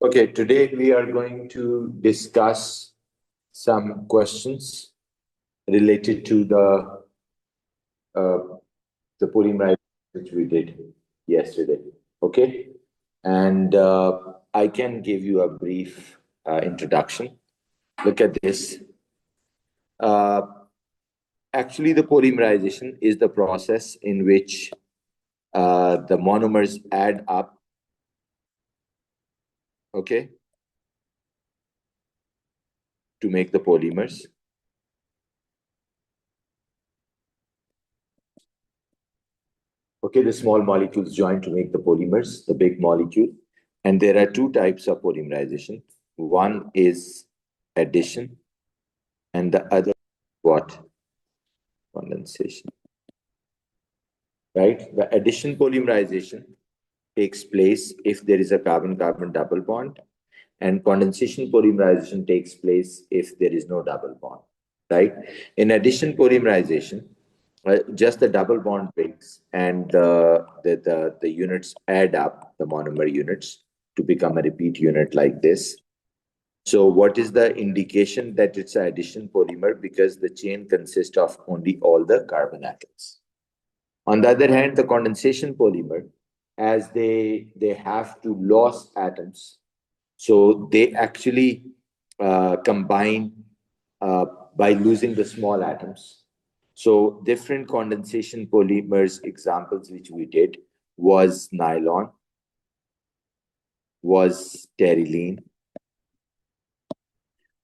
Okay, today we are going to discuss some questions related to uh, the polymerization which we did yesterday. Okay, and I can give you a brief introduction. Look at this. Uh, Actually, the polymerization is the process in which the monomers add up. Okay, to make the polymers. Okay, the small molecules join to make the polymers, the big molecule. And there are two types of polymerization. One is addition, and the other what? Condensation. Right? The addition polymerization takes place if there is a carbon-carbon double bond, and condensation polymerization takes place if there is no double bond. Right? In addition polymerization, just the double bond breaks and the units add up, the monomer units, to become a repeat unit like this. So what is the indication that it's an addition polymer? Because the chain consists of only all the carbon atoms. On the other hand, the condensation polymer, as they have to lose atoms, so they actually combine by losing the small atoms. So different condensation polymers examples which we did was nylon, was terylene,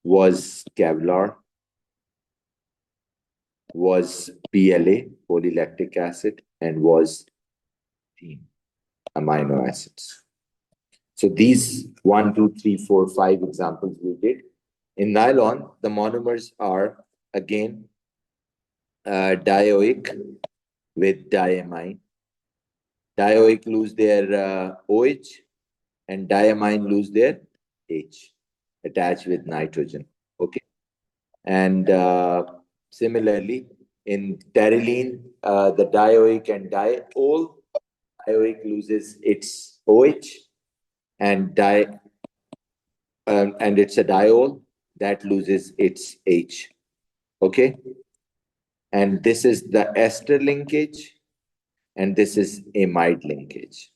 was Kevlar, was PLA, polylactic acid, and was amino acids. So these 1, 2, 3, 4, 5 examples we did. In nylon, the monomers are again dioic with diamine. Dioic lose their OH and diamine lose their H, attached with nitrogen. Okay. And similarly, in terylene, the dioic and diol, dioic loses its OH and and it's a diol that loses its H. Okay. And this is the ester linkage, and this is amide linkage.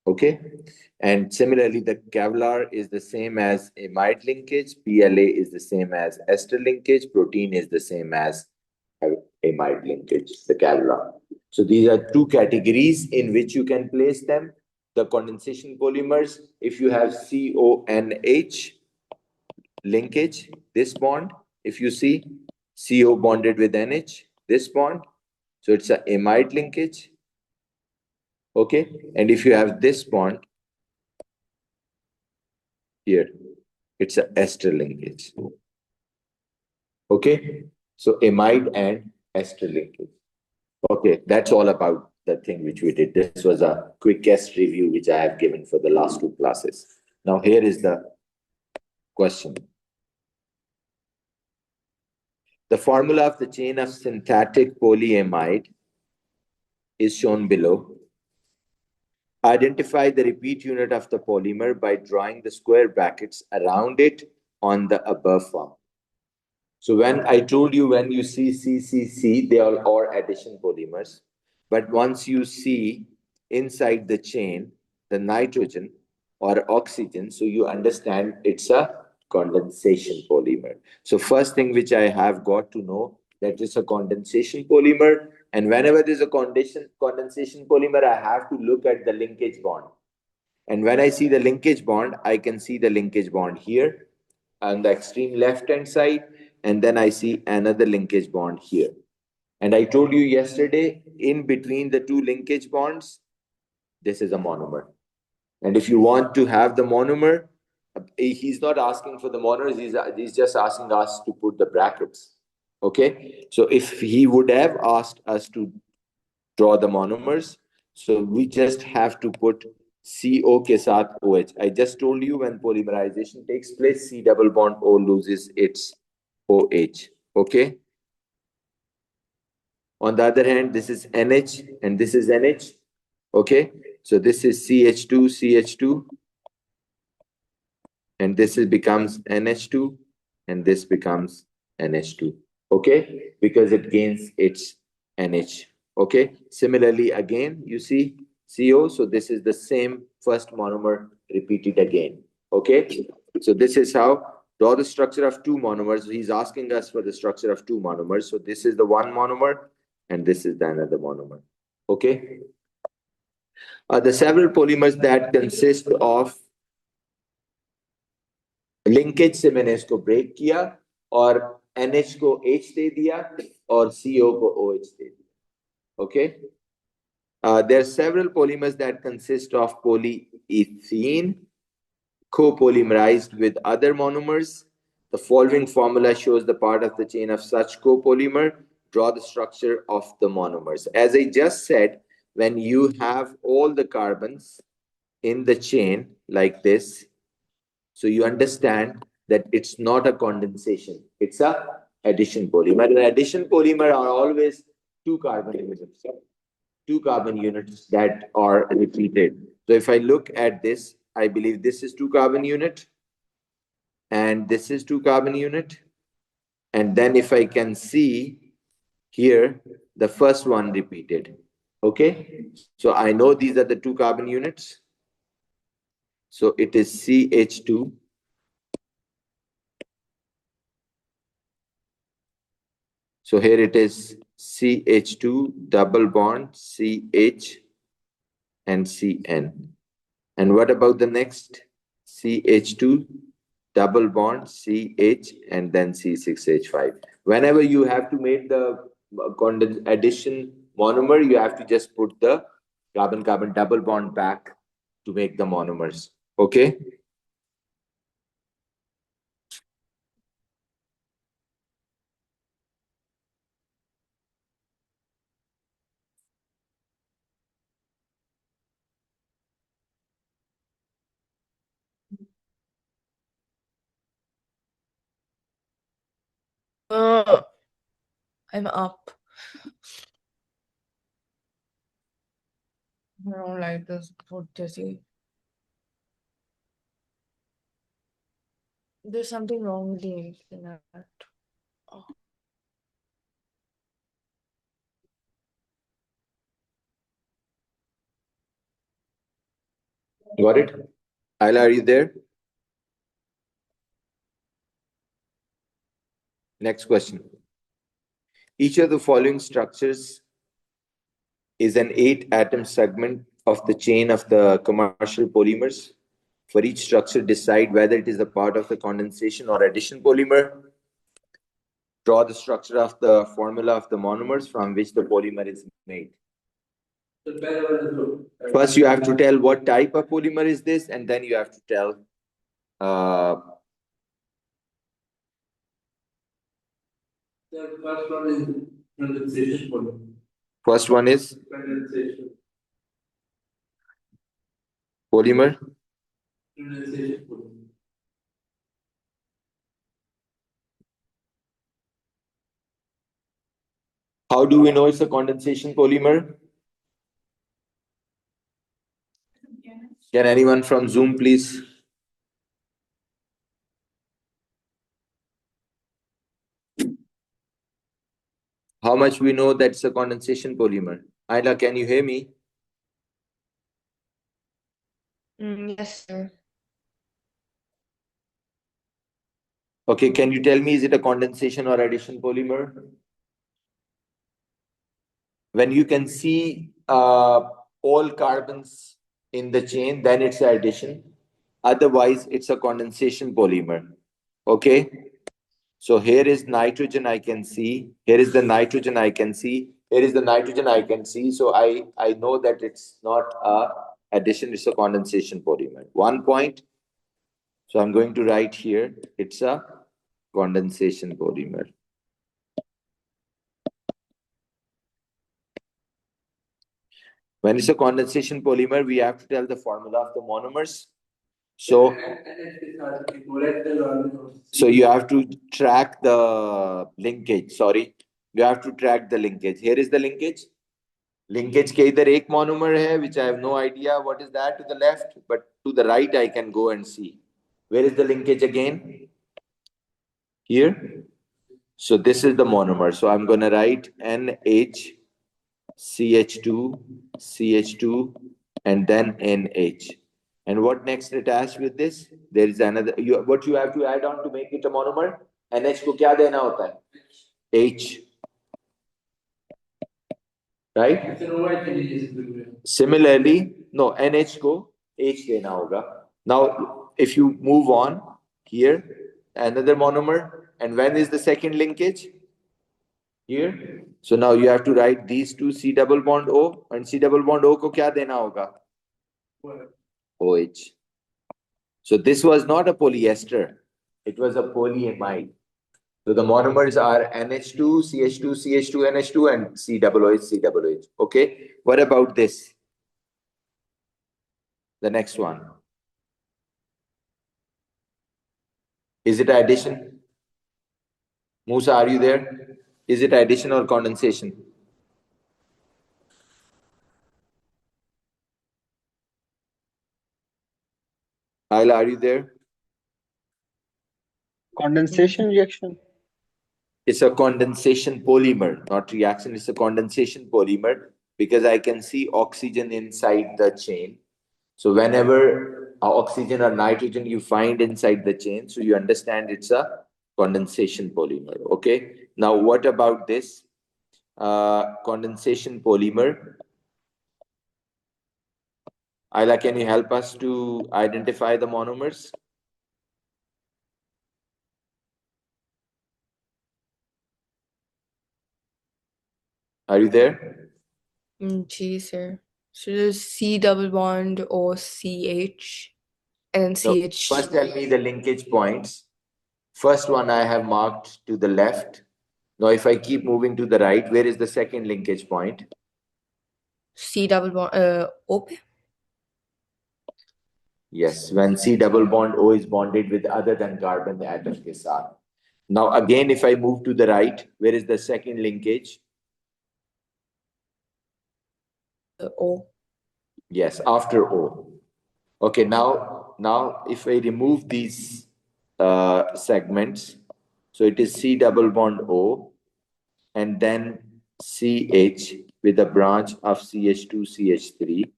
Okay. And similarly, the Kevlar is the same as amide linkage, PLA is the same as ester linkage, protein is the same as amide linkage, the Kevlar. So these are two categories in which you can place them. The condensation polymers, if you have CONH linkage, this bond, if you see CO bonded with NH, this bond, so it's an amide linkage. Okay. And if you have this bond here, it's an ester linkage. Okay. So amide and ester linkage. Okay. That's all about the thing which we did. This was a quickest review which I have given for the last two classes. Now here is the question. The formula of the chain of synthetic polyamide is shown below. Identify the repeat unit of the polymer by drawing the square brackets around it on the above form. So when I told you, when you see CCC, they are all addition polymers. But once you see inside the chain, the nitrogen or oxygen, so you understand it's a condensation polymer. So first thing which I have got to know, that is a condensation polymer. And whenever there's a condensation polymer, I have to look at the linkage bond. And when I see the linkage bond, I can see the linkage bond here on the extreme left-hand side, and then I see another linkage bond here. And I told you yesterday, in between the two linkage bonds, this is a monomer. And if you want to have the monomer, he's not asking for the monomers, he's just asking us to put the brackets. Okay. So if he would have asked us to draw the monomers, so we just have to put CO ke saath OH. I just told you, when polymerization takes place, C double bond O loses its OH. Okay. On the other hand, this is NH and this is NH. Okay. So this is CH2, CH2. and this becomes NH2, and this becomes NH2. Okay, because it gains its NH. Okay, similarly again you see CO, so this is the same first monomer repeated again. Okay, so this is how draw the structure of two monomers. He's asking us for the structure of two monomers. So this is the one monomer and this is the another monomer. Okay, the several polymers that consist of linkage से मैंने इसको break किया और NH को H दे दिया और CO को OH दे दिया. Okay, there are several polymers that consist of polyethene copolymerized with other monomers. The following formula shows the part of the chain of such copolymer. Draw the structure of the monomers. As I just said, when you have all the carbons in the chain like this, so you understand that it's not a condensation, it's a addition polymer. And addition polymer are always two carbon units, two carbon units that are repeated. So if I look at this, I believe this is two carbon unit and this is two carbon unit. And then if I can see here, the first one repeated. Okay, so I know these are the two carbon units. So it is CH2. So here it is CH2 double bond CH and CN. And what about the next? CH2 double bond CH and then C6H5. Whenever you have to make the addition monomer, you have to just put the carbon-carbon double bond back to make the monomers. Okay? I'm up. I don't like this food, Jesse. There's something wrong with the internet. Oh. Got it? Ayla, are you there? Next question. Each of the following structures is an 8-atom segment of the chain of the commercial polymers. For each structure, decide whether it is a part of the condensation or addition polymer. Draw the structure of the formula of the monomers from which the polymer is made. First, you have to tell what type of polymer is this, and then you have to tell the first one is condensation polymer. First one is condensation polymer. Condensation polymer. How do we know it's a condensation polymer? Can anyone from Zoom please? How much we know that's a condensation polymer? Ayla, can you hear me? Yes, sir. Okay, can you tell me, is it a condensation or addition polymer? When you can see all carbons in the chain, then it's an addition. Otherwise, it's a condensation polymer. Okay? So here is nitrogen I can see. Here is the nitrogen I can see. Here is the nitrogen I can see. So I know that it's not a addition, it's a condensation polymer. 1 point. So I'm going to write here, it's a condensation polymer. When it's a condensation polymer, we have to tell the formula of the monomers. So you have to track the linkage. Sorry, you have to track the linkage. Here is the linkage. Linkage के इधर एक monomer है, which I have no idea what is that to the left, but to the right I can go and see. Where is the linkage again? Here. So this is the monomer. So I'm going to write NH, CH2, CH2, and then NH. And what next attached with this? There is another. What you have to add on to make it a monomer? NH को क्या देना होता है? H. Right? Similarly, no, NH को H देना होगा. Now, if you move on here, another monomer, and when is the second linkage? Here. So now you have to write these two C double bond O, and C double bond O को क्या देना होगा? OH. So this was not a polyester, it was a polyamide. So the monomers are NH2, CH2, CH2, NH2, and C double OH, C double OH. Okay. What about this? The next one. Is it addition? Musa, are you there? Is it addition or condensation? Ayla, are you there? Condensation reaction. It's a condensation polymer, not reaction. It's a condensation polymer because I can see oxygen inside the chain. So whenever oxygen or nitrogen you find inside the chain, so you understand it's a condensation polymer. Okay. Now, what about this condensation polymer? Ayla, can you help us to identify the monomers? Are you there? Gee, sir. So there's C double bond or CH and then No, CH. first tell me the linkage points. First one I have marked to the left. Now, if I keep moving to the right, where is the second linkage point? C double bond O. Yes, when C double bond O is bonded with other than carbon atom के साथ. Now, again, if I move to the right, where is the second linkage? O. Yes, after O. Okay, now if I remove these segments, so it is C double bond O, and then CH with a branch of CH2, CH3,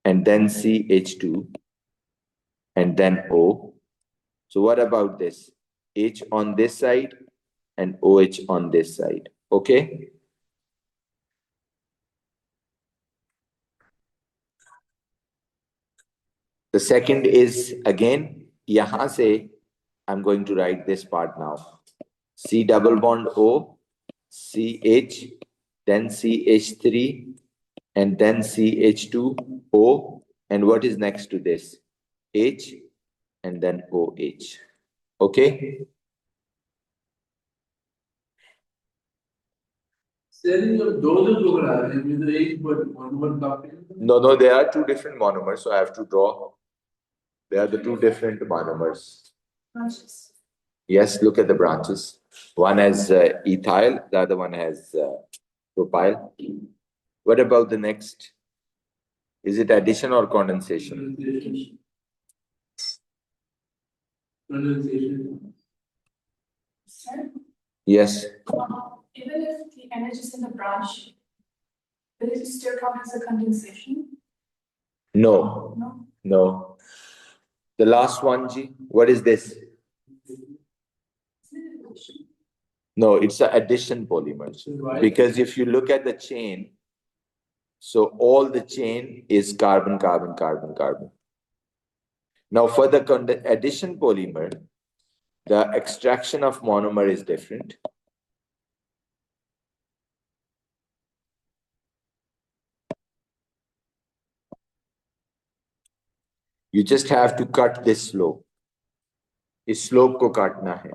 and then CH2, and then O. So what about this? H on this side and OH on this side. Okay? The second is again, yahan se, I'm going to write this part now. C double bond O, CH, then CH3, and then CH2O. And what is next to this? H, and then OH. Okay? No, there are two different monomers, so I have to draw. They are the two different monomers. Branches. Yes, look at the branches. One has ethyl, the other one has propyl. What about the next? Is it addition or condensation? Condensation. Yes. Even if the energy is in the branch, will it still count as a condensation? No. No. The last one, G, what is this? No, it's an addition polymer. Because if you look at the chain, so all the chain is carbon, carbon, carbon, carbon. Now for the addition polymer, the extraction of monomer is different. You just have to cut this slope. Is slope ko kaatna hai.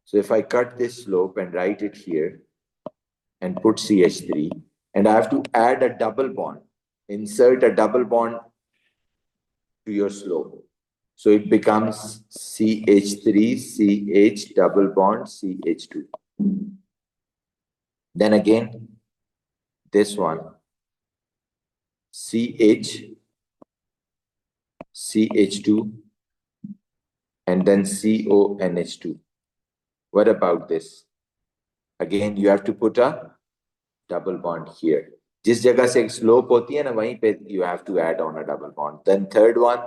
So if I cut this slope and write it here and put CH3, and I have to add a double bond, insert a double bond to your slope. So it becomes CH3, CH double bond, CH2. Then again, this one, CH, CH2, and then CONH2. What about this? Again, you have to put a double bond here. जिस जगह से एक slope होती है ना वहीं पे you have to add on a double bond. Then third one,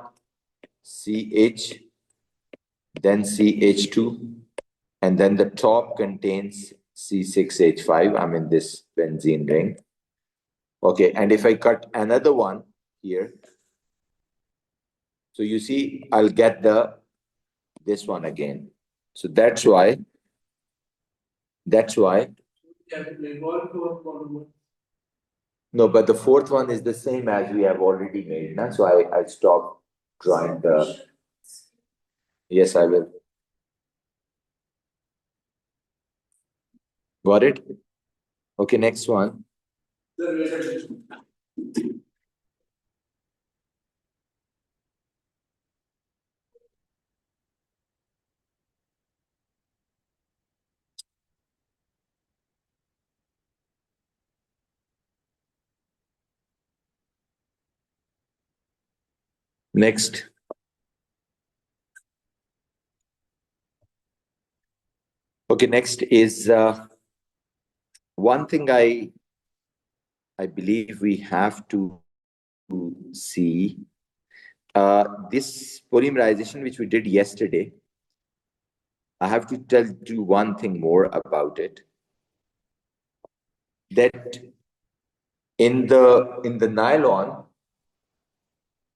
CH, then CH2, and then the top contains C6H5. I'm in this benzene ring. Okay, and if I cut another one here, so you see, I'll get this one again. So that's why. No, but the fourth one is the same as we have already made. Nah? So I stopped drawing the. Yes, I will. Got it? Okay, next one. Next. Okay, next is one thing I believe we have to see. This polymerization which we did yesterday, I have to tell you one thing more about it. That in the nylon,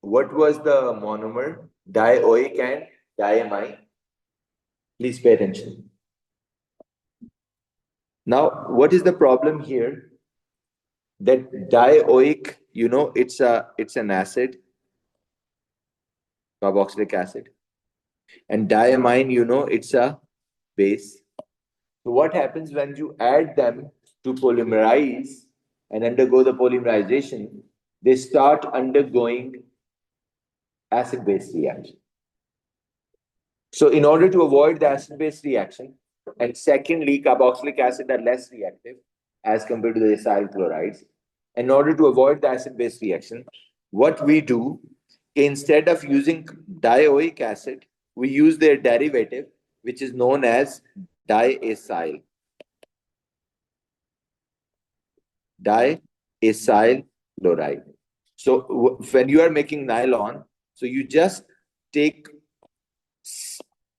what was the monomer? Dioic and diamine. Please pay attention. Now, what is the problem here? That dioic, it's an acid, carboxylic acid, and diamine, it's a base. So what happens when you add them to polymerize and undergo the polymerization? They start undergoing acid-base reaction. So in order to avoid the acid-base reaction, and secondly, carboxylic acid are less reactive as compared to the acyl chlorides. In order to avoid the acid-base reaction, what we do, instead of using dioic acid, we use their derivative, which is known as diacyl. Diacyl chloride. So when you are making nylon, so you just take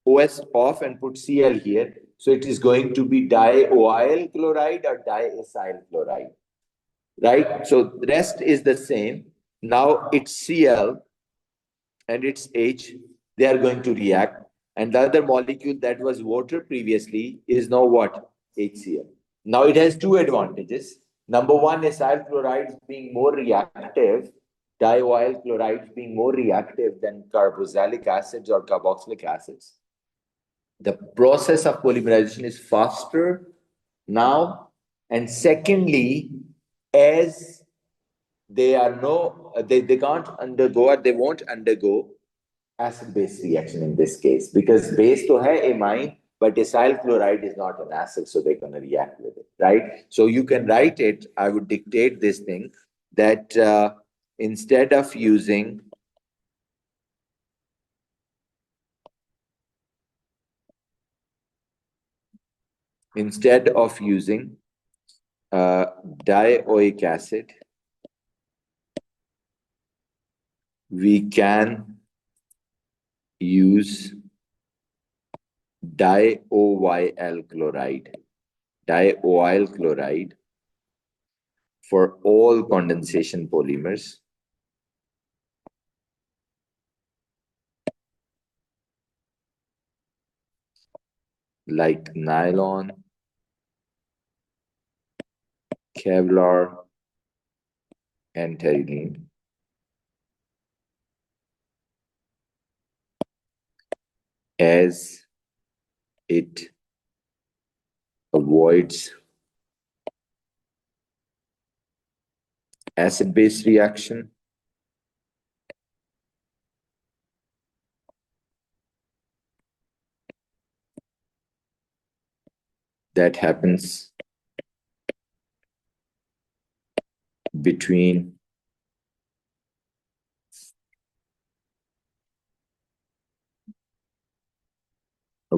OS off and put Cl here. So it is going to be dioyl chloride or diacyl chloride, right? So the rest is the same. Now it's Cl and it's H. They are going to react. And the other molecule that was water previously is now what? HCl. Now it has two advantages. Number one, acyl chlorides being more reactive, dioyl chlorides being more reactive than carboxylic acids or carboxylic acids. The process of polymerization is faster now. And secondly, as they can't undergo or they won't undergo acid-base reaction in this case because base to hai amine, but acyl chloride is not an acid, so they're going to react with it, right? So you can write it. I would dictate this thing that instead of using dioic acid, we can use dioyl chloride for all condensation polymers like nylon, Kevlar, and terylene. As it avoids acid-base reaction that happens between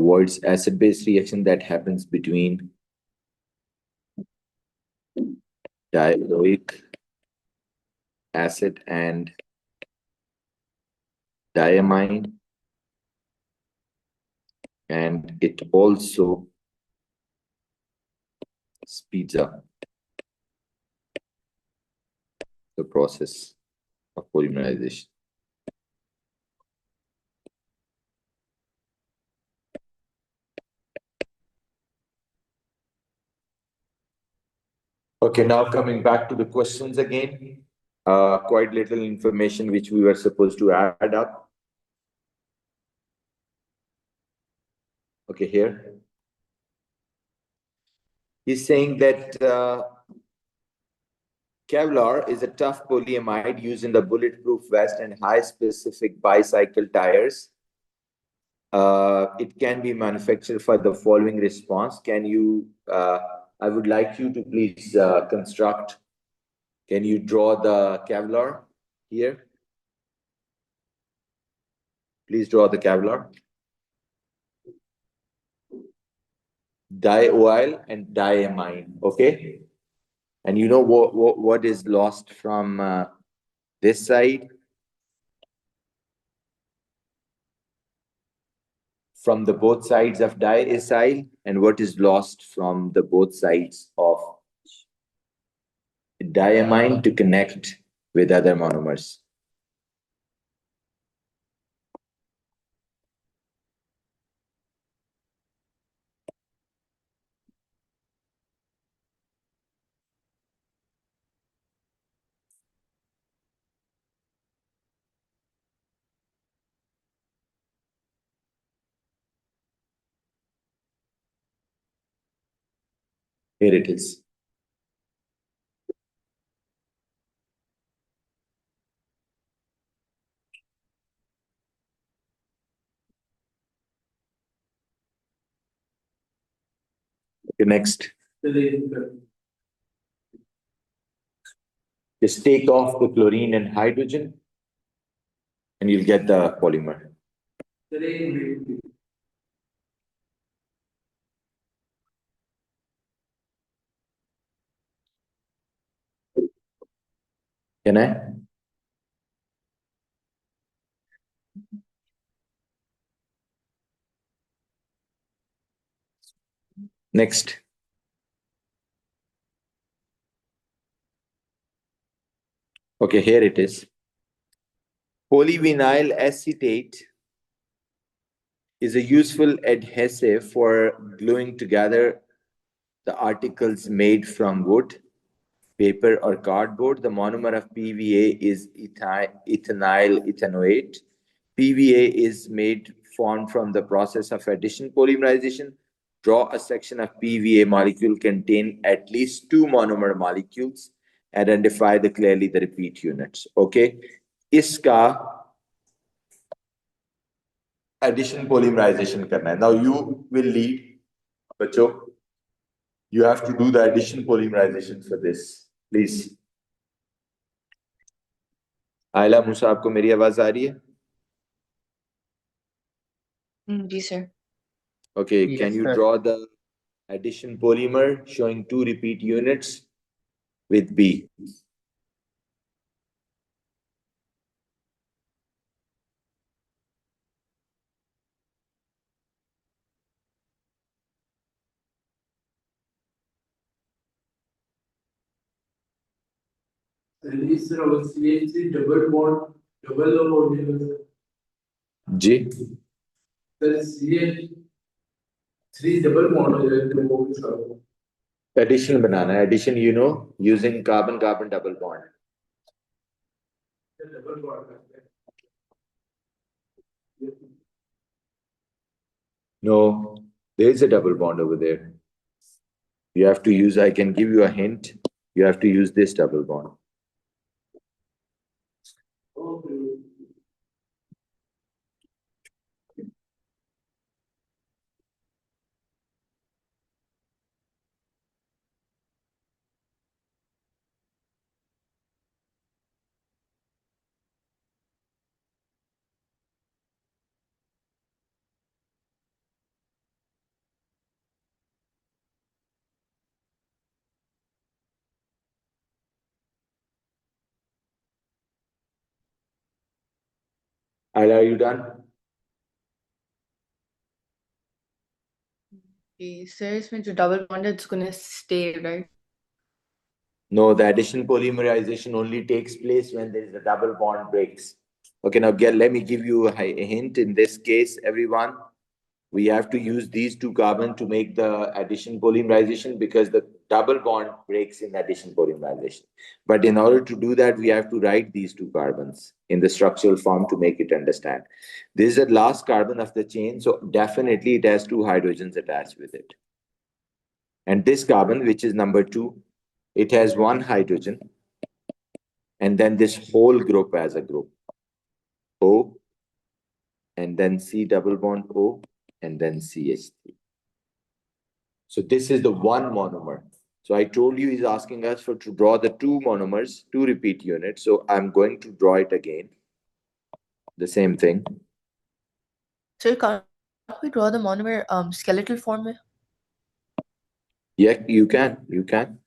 avoids acid-base reaction that happens between dioic acid and diamine, and it also speeds up the process of polymerization. Okay, now coming back to the questions again. Quite little information which we were supposed to add up. Okay, here. He's saying that Kevlar is a tough polyamide used in the bulletproof vest and high specific bicycle tires. It can be manufactured for the following response. Can you, I would like you to please construct, can you draw the Kevlar here? Please draw the Kevlar. Dioil and diamine, okay? And you know what is lost from this side? From the both sides of diacyl, and what is lost from the both sides of diamine to connect with other monomers. Here it is. Okay, next. Just take off the chlorine and hydrogen, and you'll get the polymer. Can I? Next. Okay, here it is. Polyvinyl acetate is a useful adhesive for gluing together the articles made from wood, paper, or cardboard. The monomer of PVA is ethynyl ethanoate. PVA is formed from the process of addition polymerization. Draw a section of PVA molecule contain at least two monomer molecules. Identify clearly the repeat units. Okay. Iska addition polymerization करना है. Now you will lead, बच्चों. You have to do the addition polymerization for this, please. आयला मूसा, आपको मेरी आवाज आ रही है? Yes, sir. Okay, Yes, can you sir. draw the addition polymer showing two repeat units with B? Release our CH3 double bond, double O. G. There is CH3 double bond. Addition banana. Addition, you know, using carbon-carbon double bond. Double bond. No, there is a double bond over there. You have to use, I can give you a hint. You have to use this double bond. Okay. Ayla, are you done? Okay, sir, इसमें जो double bond है, it's gonna stay, right? No, the addition polymerization only takes place when there is a double bond breaks. Okay, now let me give you a hint. In this case, everyone, we have to use these two carbon to make the addition polymerization because the double bond breaks in addition polymerization. But in order to do that, we have to write these two carbons in the structural form to make it understand. This is the last carbon of the chain, so definitely it has two hydrogens attached with it. And this carbon, which is number 2, it has one hydrogen, and then this whole group as a group. O, and then C double bond O, and then CH3. So this is the one monomer. So I told you he's asking us to draw the two monomers, two repeat units. So I'm going to draw it again. The same thing. Sir, can't we draw the monomer skeletal form में? Yeah, you can. You can.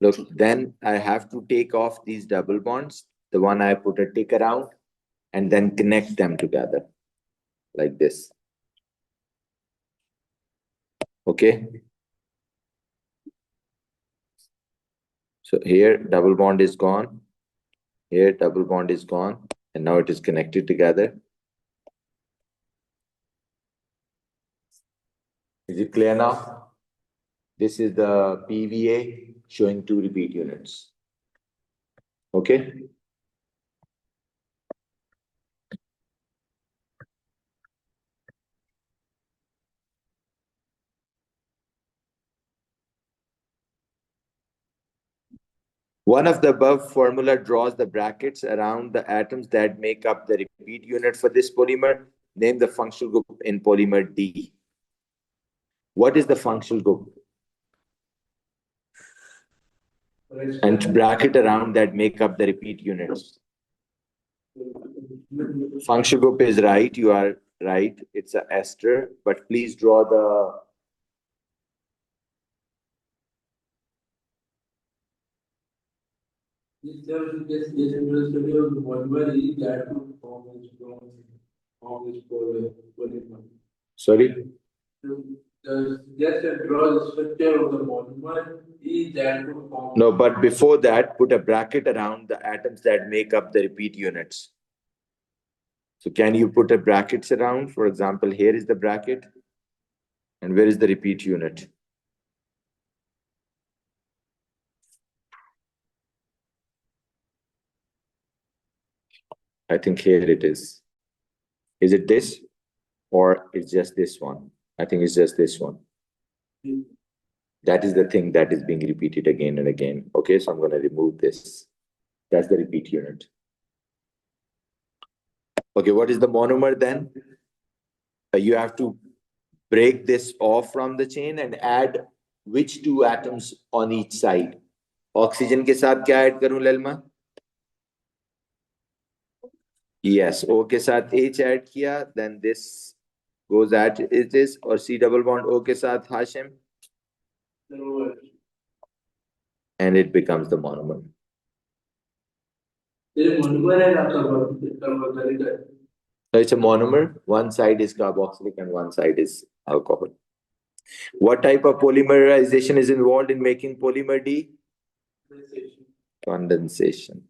Look, then I have to take off these double bonds, the one I put a tick around, and then connect them together like this. Okay. So here, double bond is gone. Here, double bond is gone. And now it is connected together. Is it clear now? This is the PVA showing two repeat units. Okay. One of the above formula draws the brackets around the atoms that make up the repeat unit for this polymer. Name the functional group in polymer D. What is the functional group? And bracket around that make up the repeat units. Functional group is right. You are right. It's a ester. But please draw the sorry? Just draw the structure of the monomer is that would form. No, but before that, put a bracket around the atoms that make up the repeat units. So can you put a brackets around? For example, here is the bracket. And where is the repeat unit? I think here it is. Is it this? Or it's just this one? I think it's just this one. That is the thing that is being repeated again and again. Okay, so I'm going to remove this. That's the repeat unit. Okay, what is the monomer then? You have to break this off from the chain and add which two atoms on each side? Oxygen के साथ क्या add करूं Lalma? Yes, O के साथ H add किया, then this goes at it is, or C double bond O के साथ Hashim, and it becomes the monomer. So it's a monomer. One side is carboxylic and one side is alcohol. What type of polymerization is involved in making polymer D? Condensation.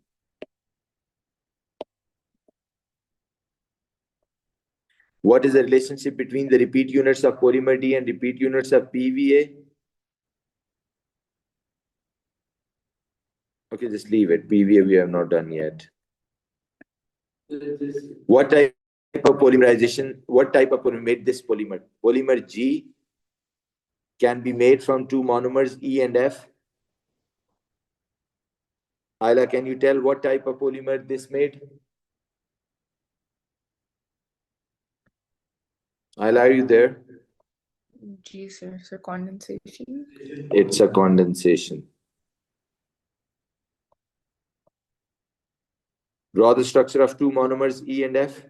What is the relationship between the repeat units of polymer D and repeat units of PVA? Okay, just leave it. PVA we have not done yet. What type of polymerization? What type of polymer made this polymer? Polymer G can be made from two monomers E and F. Ayla, can you tell what type of polymer this made? Ayla, are you there? G, sir. So condensation. It's a condensation. Draw the structure of two monomers E and F.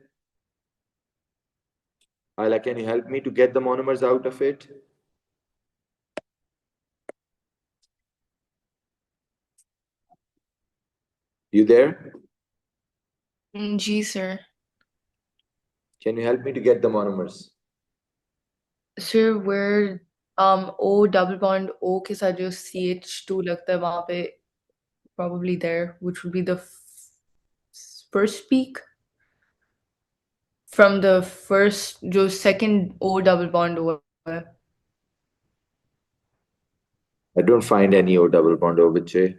Ayla, can you help me to get the monomers out of it? You there? G, sir. Can you help me to get the monomers? Sir, where O double bond O के साथ जो CH2 लगता है वहाँ पे probably there, which would be the first peak from the first जो second O double bond हुआ है. I don't find any O double bond O with J.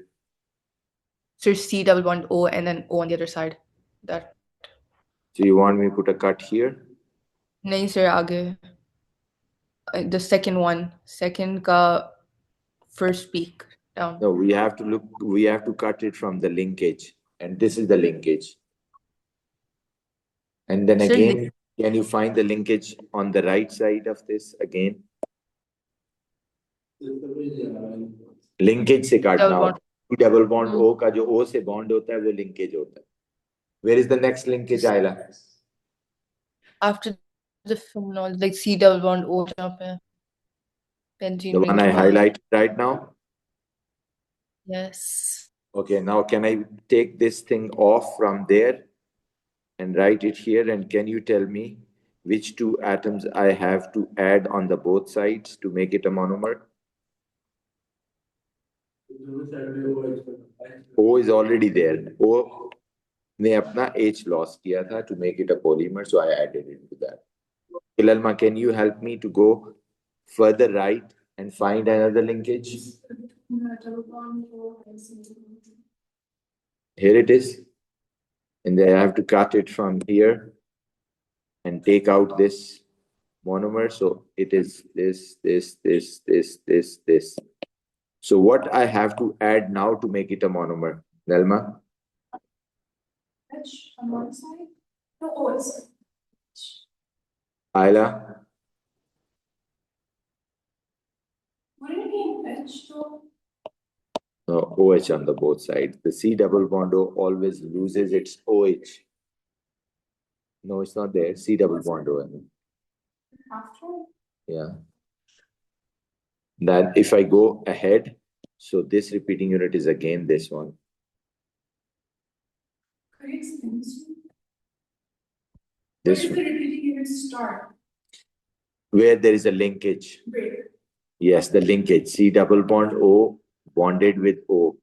So C double bond O and then O on the other side. That. So you want me to put a cut here? नहीं sir, आगे. The second one, second का first peak down. No, we have to cut it from the linkage. And this is the linkage. And then Sir, again, can you find the linkage on the right side of this again? Linkage से काटना होता है. Double bond O का जो O से bond होता है वो linkage होता है. Where is the next linkage, Ayla? After the phenol, like C double bond O जहाँ पे benzene The ring one I के बाद. highlighted right now? Yes. Okay, now can I take this thing off from there and write it here? And can you tell me which two atoms I have to add on the both sides to make it a monomer? O is already there. O ने अपना H loss किया था to make it a polymer, so I added it to that. Ilalma, can you help me to go further right and find another linkage? Here it is. And then I have to cut it from here and take out this monomer. So it is this. So what I have to add now to make it a monomer? Nelma? H on one side? No, O is. Ayla? Wouldn't it be H though? No, OH on the both sides. The C double bond O always loses its OH. No, it's not there. C double bond O. After? Yeah. Then if I go ahead, so this repeating unit is again this one. Could you explain this one? This Where one. did the repeating units start? Where there is a linkage. Great. Yes, the linkage. C double bond O bonded with O.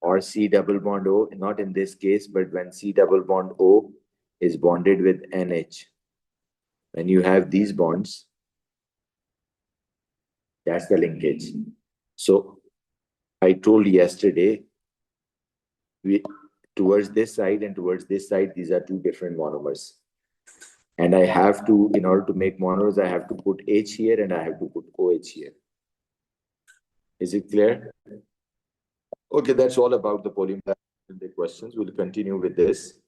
Or C double bond O, not in this case, but when C double bond O is bonded with NH. When you have these bonds, that's the linkage. So I told yesterday, towards this side and towards this side, these are two different monomers. And I have to, in order to make monomers, I have to put H here and I have to put OH here. Is it clear? Okay, that's all about the polymerization. The questions. We'll continue with this.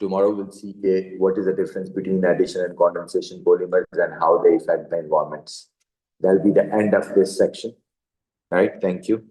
Tomorrow we'll see what is the difference between addition and condensation polymers and how they affect the environments. That'll be the end of this section. All right, thank you.